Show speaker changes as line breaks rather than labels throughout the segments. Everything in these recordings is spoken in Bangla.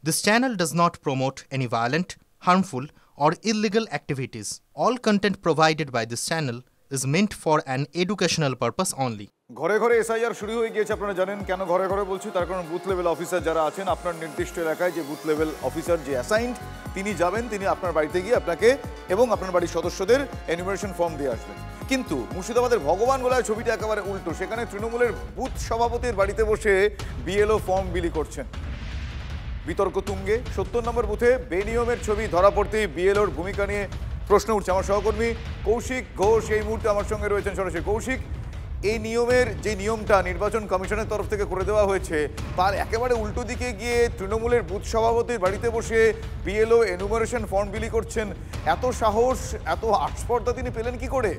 This channel does not promote any violent, harmful, or illegal activities. All content provided by this channel is meant for an educational purpose only.
ঘরে ঘরে এসআইআর শুরু হয়ে গিয়েছে। আপনারা জানেন কেন ঘরে ঘরে বলছি, তার কারণ বুথ লেভেল অফিসার যারা আছেন আপনার নির্দিষ্ট এলাকায়, যে বুথ লেভেল অফিসার যে অ্যাসাইন্ড, তিনি যাবেন, তিনি আপনার বাড়িতে গিয়ে আপনাকে এবং আপনার বাড়ির সদস্যদের এনুমারেশন ফর্ম দিয়ে আসবেন। কিন্তু মুর্শিদাবাদের ভগবানগোলায় ছবিটা একেবারে উল্টো। সেখানে তৃণমূলের বুথ সভাপতির বাড়িতে বসে বিএলও ফর্ম বিলি করছেন। বিতর্ক তুঙ্গে। 70 নম্বর বুথে বেনিয়মের ছবি ধরা পড়তেই বিএলওর ভূমিকা নিয়ে প্রশ্ন উঠছে। আমার সহকর্মী কৌশিক ঘোষ এই মুহূর্তে আমার সঙ্গে রয়েছেন সরাসরি। কৌশিক, এই নিয়মের যে নিয়মটা নির্বাচন কমিশনের তরফ থেকে করে দেওয়া হয়েছে, তার একেবারে উল্টো দিকে গিয়ে তৃণমূলের বুথ সভাপতির বাড়িতে বসে বিএলও এনুমারেশন ফর্ম বিলি করছেন। এত সাহস, এত আস্পর্ধা তিনি পেলেন কি করে?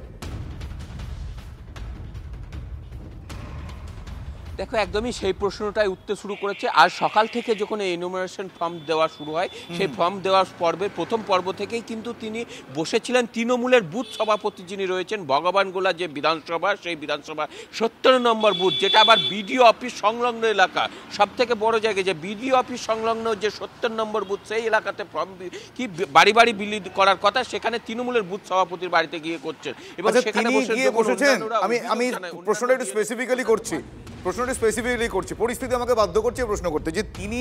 দেখো, একদমই সেই প্রশ্নটাই উঠতে শুরু করেছে। আর সকাল থেকে যখন এনুমারেশন ফর্ম দেওয়া শুরু হয়, সেই ফর্ম দেওয়ার পর্বের প্রথম পর্ব থেকেই কিন্তু তিনি বসেছিলেন তৃণমূলের বুথ সভাপতি যিনি রয়েছেন ভগবানগোলা যে বিধানসভা, সেই বিধানসভা 70 নম্বর বুথ, যেটা আবার বিডিও অফিস সংলগ্ন এলাকা। সব থেকে বড় জায়গায় যে বিডিও অফিস সংলগ্ন যে 70 নম্বর বুথ, সেই এলাকাতে ফর্ম কি বাড়ি বাড়ি বিলি করার কথা, সেখানে তৃণমূলের বুথ সভাপতির বাড়িতে গিয়ে করছেন। এবং সেখানে
বসেছেন। আমি প্রশ্নটা একটু স্পেসিফিক্যালি করছি, পরিস্থিতি আমাকে বাধ্য করছে প্রশ্ন করতে, যে তিনি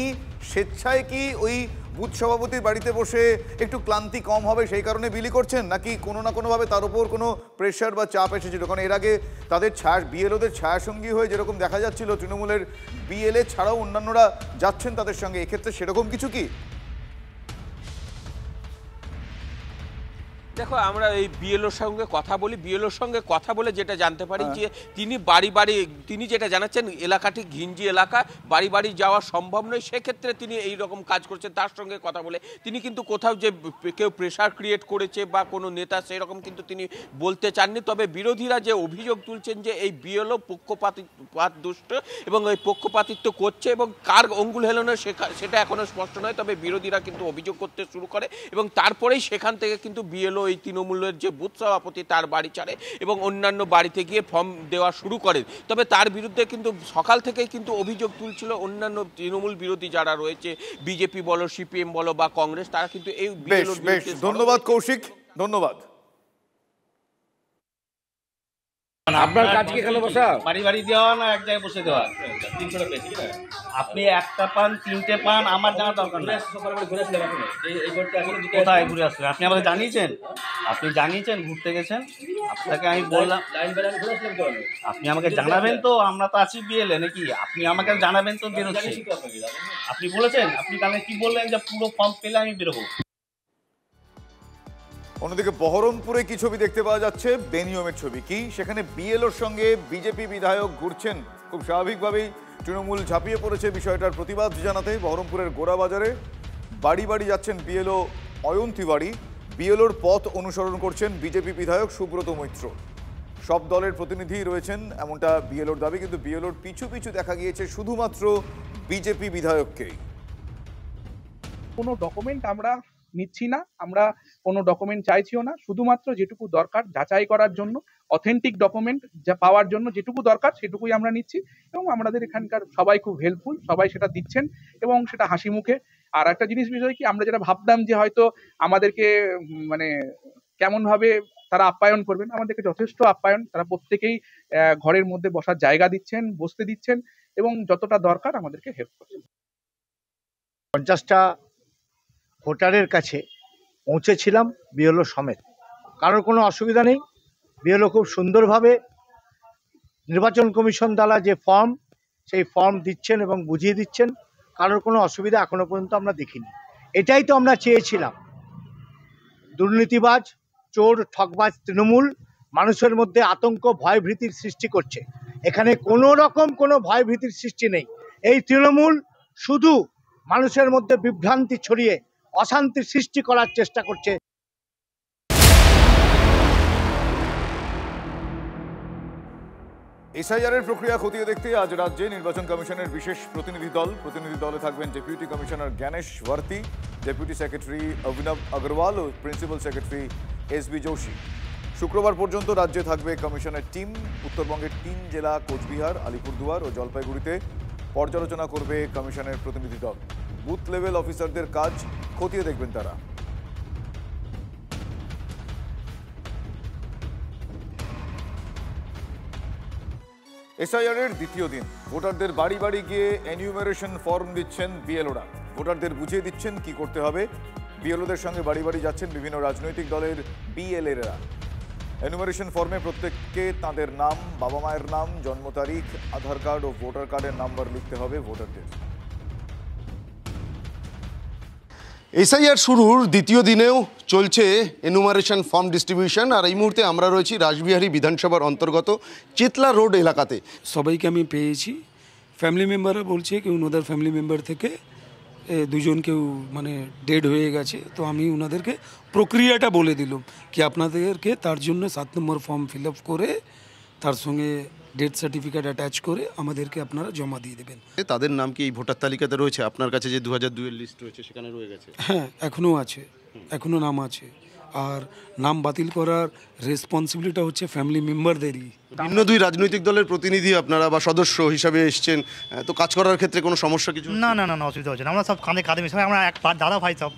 স্বেচ্ছায় কি ওই বুথ সভাপতির বাড়িতে বসে একটু ক্লান্তি কম হবে সেই কারণে বিলি করছেন, নাকি কোনো না কোনোভাবে তার উপর কোনো প্রেশার বা চাপ এসেছিল? কারণ এর আগে তাদের বিএলওদের ছায়াসঙ্গী হয়ে যেরকম দেখা যাচ্ছিল, তৃণমূলের বিএলএ ছাড়াও অন্যান্যরা যাচ্ছেন তাদের সঙ্গে, এক্ষেত্রে সেরকম কিছু কি?
দেখো, আমরা এই বিএলওর সঙ্গে কথা বলি, বিএলওর সঙ্গে কথা বলে যেটা জানতে পারি যে তিনি বাড়ি বাড়ি, তিনি যেটা জানাচ্ছেন এলাকাটি ঘিঞ্জি এলাকা, বাড়ি বাড়ি যাওয়া সম্ভব নয়, সেক্ষেত্রে তিনি এই রকম কাজ করছেন। তার সঙ্গে কথা বলে তিনি কিন্তু কোথাও যে কেউ প্রেশার ক্রিয়েট করেছে বা কোনো নেতা, সেই রকম কিন্তু তিনি বলতে চাননি। তবে বিরোধীরা যে অভিযোগ তুলছেন যে এই বিএলও পক্ষপাতদুষ্ট এবং এই পক্ষপাতিত্ব করছে এবং কার অঙ্গুল হেলনের সেটা এখনো স্পষ্ট নয়। তবে বিরোধীরা কিন্তু অভিযোগ করতে শুরু করে এবং তারপরেই সেখান থেকে কিন্তু বিএলও এই তৃণমূলের যে বুথ সভাপতি তার বাড়ি ছাড়ে এবং অন্যান্য বাড়িতে গিয়ে ফর্ম দেওয়া শুরু করেন। তবে তার বিরুদ্ধে কিন্তু সকাল থেকেই কিন্তু অভিযোগ তুলছিল অন্যান্য তৃণমূল বিরোধী যারা রয়েছে, বিজেপি বলো, সিপিএম বলো বা কংগ্রেস, তারা কিন্তু এই
ধন্যবাদ কৌশিক, ধন্যবাদ।
আপনার কাজ কি এখানে বসা?
বাড়ি বাড়ি দেওয়া না এক জায়গায় বসে দেওয়া? আপনি একটা পান, তিনটে পান, আমার জানা দরকার নেই। কোথায় ঘুরে আসলেন? আপনি আমাকে জানিয়েছেন? আপনি জানিয়েছেন ঘুরতে গেছেন? আপনাকে আমি বললাম আপনি আমাকে জানাবেন তো, আমরা তো আছি বিএলএ নাকি? আপনি আমাকে জানাবেন তো বেরোচ্ছি। আপনি বলেছেন, আপনি কালকে কি বললেন যে পুরো ফর্ম পেলে আমি বেরোবো।
অন্যদিকে বহরমপুরে কি ছবি দেখতে পাওয়া যাচ্ছে? বেনিয়মের ছবি। কি সেখানে বিএলওর সঙ্গে বিজেপি বিধায়ক ঘুরছেন। খুব স্বাভাবিকভাবেই তৃণমূল ঝাঁপিয়ে পড়েছে বিষয়টার প্রতিবাদ জানাতে। বহরমপুরের গোড়াবাজারে বাড়ি বাড়ি যাচ্ছেন বিএলও অয়ন তিওয়ারি। বিএলওর পথ অনুসরণ করছেন বিজেপি বিধায়ক সুব্রত মৈত্র। সব দলের প্রতিনিধি রয়েছেন এমনটা বিএলওর দাবি, কিন্তু বিএলওর পিছু পিছু দেখা গিয়েছে শুধুমাত্র বিজেপি বিধায়ককেই।
কোনো ডকুমেন্ট আমরা নিচ্ছি না, আমরা কোনো ডকুমেন্ট চাইছিও না। শুধুমাত্র যেটুকু দরকার যাচাই করার জন্য, অথেন্টিক ডকুমেন্ট যা পাওয়ার জন্য যেটুকু দরকার সেটুকুই আমরা নিচ্ছি এবং আমাদের এখানকার সবাই খুব হেল্পফুল, সবাই সেটা দিচ্ছেন এবং সেটা হাসি মুখে। আর একটা বিষয় কি, আমরা যেটা ভাবতাম যে হয়তো আমাদেরকে মানে কেমনভাবে তারা আপ্যায়ন করবেন, আমাদেরকে যথেষ্ট আপ্যায়ন। তারা প্রত্যেকেই ঘরের মধ্যে বসার জায়গা দিচ্ছেন, বসতে দিচ্ছেন এবং যতটা দরকার আমাদেরকে হেল্প করছেন।
50টা ভোটারের কাছে পৌঁছেছিলাম বিএলও সমেত, কারোর কোনো অসুবিধা নেই। বিএলও খুব সুন্দরভাবে নির্বাচন কমিশন দ্বারা যে ফর্ম, সেই ফর্ম দিচ্ছেন এবং বুঝিয়ে দিচ্ছেন। কারোর কোনো অসুবিধা এখনো পর্যন্ত আমরা দেখিনি। এটাই তো আমরা চেয়েছিলাম। দুর্নীতিবাজ, চোর, ঠকবাজ তৃণমূল মানুষের মধ্যে আতঙ্ক, ভয় ভীতির সৃষ্টি করছে। এখানে কোনো রকম কোনো ভয় ভীতির সৃষ্টি নেই। এই তৃণমূল শুধু মানুষের মধ্যে বিভ্রান্তি ছড়িয়ে অশান্তির সৃষ্টি করার চেষ্টা করছে।
এসআইআরের প্রক্রিয়া খতিয়ে দেখতে আজ রাজ্যে নির্বাচন কমিশনের বিশেষ প্রতিনিধি দলে থাকবেন deputy commissioner Gyanesh Bharti, deputy secretary Abhinav Agarwal ও প্রিন্সিপাল সেক্রেটারি এসবি যোশী। শুক্রবার পর্যন্ত রাজ্যে থাকবে কমিশনের টিম। উত্তরবঙ্গের 3 জেলা কোচবিহার, আলিপুরদুয়ার ও জলপাইগুড়িতে পর্যালোচনা করবে কমিশনের প্রতিনিধি দল। বুথ লেভেল অফিসারদের কাজ খতিয়ে দেখবেন তারা। এসআইআর এর দ্বিতীয় দিন ভোটারদের বাড়ি বাড়ি গিয়ে এনিউমারেশন ফর্ম দিচ্ছেন বিএলওরা। ভোটারদের বুঝিয়ে দিচ্ছেন কি করতে হবে। বিএলওদের সঙ্গে বাড়ি বাড়ি যাচ্ছেন বিভিন্ন রাজনৈতিক দলের বিএলএরা। এনিউমারেশন ফর্মে প্রত্যেককে তাদের নাম, বাবা মায়ের নাম, জন্ম তারিখ, আধার কার্ড ও ভোটার কার্ডের নাম্বার লিখতে হবে ভোটারদের।
এসআইআর শুরুর দ্বিতীয় দিনেও চলছে এনুমারেশন ফর্ম ডিস্ট্রিবিউশন। আর এই মুহূর্তে আমরা রয়েছি রাসবিহারী বিধানসভার অন্তর্গত চেতলা রোড এলাকাতে।
সবাইকে আমি পেয়েছি। ফ্যামিলি মেম্বাররা বলছে কি ওনাদের ফ্যামিলি মেম্বার থেকে দুজন কেউ মানে ডেড হয়ে গেছে, তো আমি ওনাদেরকে প্রক্রিয়াটা বলে দিলাম কি আপনাদেরকে তার জন্য 7 নম্বর ফর্ম ফিল আপ করে তার সঙ্গে ডেথ সার্টিফিকেট অ্যাটাচ করে আমাদেরকে আপনারা জমা দিয়ে দেবেন।
তাদের নাম কি এই ভোটার তালিকাতে রয়েছে? আপনার কাছে যে 2002-এর লিস্ট রয়েছে সেখানে রয়ে গেছে?
হ্যাঁ, এখনও আছে, এখনও নাম আছে। আর নাম বাতিল করার রেসপন্সিবিলিটি হচ্ছে ফ্যামিলি মেম্বারদেরই।
ভিন্ন দুই রাজনৈতিক দলের প্রতিনিধি আপনারা বা সদস্য হিসাবে এসছেন, তো কাজ করার ক্ষেত্রে কোনো সমস্যা কিছু?
না না না না, অসুবিধা হচ্ছে না। আমরা সব কাঁধে কাঁধে মিশে, আমরা এক দাদা ভাই সব।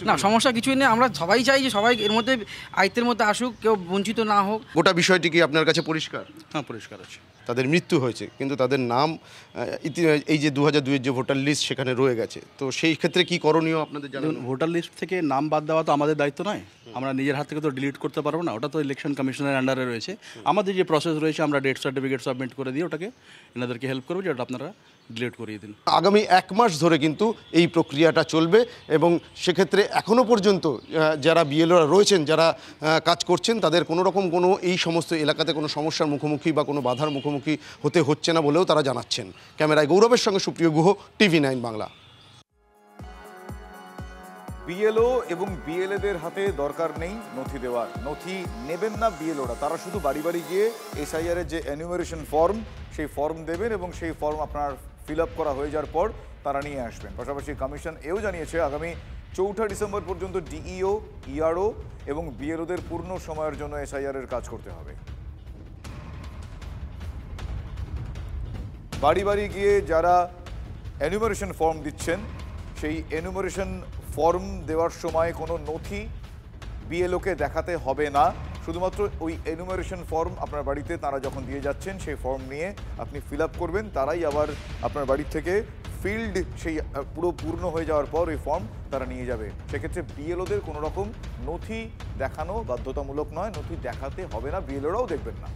না, সমস্যা কিছুই নেই। আমরা সবাই চাই যে সবাই এর মধ্যে আয়ত্তের মধ্যে আসুক, কেউ বঞ্চিত না হোক।
গোটা বিষয়টি কি আপনার কাছে পরিষ্কার?
হ্যাঁ, পরিষ্কার আছে।
তাদের মৃত্যু হয়েছে কিন্তু তাদের নাম এই যে 2002-এর যে ভোটার লিস্ট সেখানে রয়ে গেছে, তো সেই ক্ষেত্রে কি করণীয় আপনাদের জানেন?
ভোটার লিস্ট থেকে নাম বাদ দেওয়া তো আমাদের দায়িত্ব নয়। আমরা নিজের হাত থেকে তো ডিলিট করতে পারবো না, ওটা তো ইলেকশন কমিশনের আন্ডারে রয়েছে। আমাদের যে প্রসেস রয়েছে, আমরা ডেথ সার্টিফিকেট সাবমিট করে দিয়ে ওটাকে এনাদেরকে হেল্প করবো যে ওটা আপনারা ডিলিট করিয়ে দিন।
আগামী 1 মাস ধরে কিন্তু এই প্রক্রিয়াটা চলবে এবং সেক্ষেত্রে এখনও পর্যন্ত যারা বিএলওরা রয়েছেন, যারা কাজ করছেন, তাদের কোনো রকম কোনো এই সমস্ত এলাকাতে কোনো সমস্যার মুখোমুখি বা কোনো বাধার মুখোমুখি হতে হচ্ছে না বলেও তারা জানাচ্ছেন। ক্যামেরায় গৌরবের সঙ্গে সুপ্রিয় গুহ, TV9 বাংলা।
বিএলও এবং বিএলএদের হাতে দরকার নেই নথি দেওয়ার। নথি নেবেন না বিএলওরা, তারা শুধু বাড়ি বাড়ি গিয়ে এসআইআর এর যে এনিউমারেশন ফর্ম, সেই ফর্ম দেবেন এবং সেই ফর্ম আপনার ফিল আপ করা হয়ে যাওয়ার পর তারা নিয়ে আসবেন। পাশাপাশি কমিশন এও জানিয়েছে আগামী 4 ডিসেম্বর পর্যন্ত ডিইও, ইআরও এবং বিএলওদের পূর্ণ সময়ের জন্য এসআইআর এর কাজ করতে হবে। বাড়ি বাড়ি গিয়ে যারা এনিউমারেশন ফর্ম দিচ্ছেন, সেই এনিউমারেশন ফর্ম দেওয়ার সময় কোনো নথি বিএলওকে দেখাতে হবে না। শুধুমাত্র ওই এনিউমারেশন ফর্ম আপনার বাড়িতে তারা যখন দিয়ে যাচ্ছেন, সেই ফর্ম নিয়ে আপনি ফিল আপ করবেন। তারাই আবার আপনার বাড়ি থেকে ফিল্ড সেই পুরো পূর্ণ হয়ে যাওয়ার পর ওই ফর্ম তারা নিয়ে যাবে। সেক্ষেত্রে বিএলওদের কোনো রকম নথি দেখানো বাধ্যতামূলক নয়, নথি দেখাতে হবে না, বিএলওরাও দেখবেন না।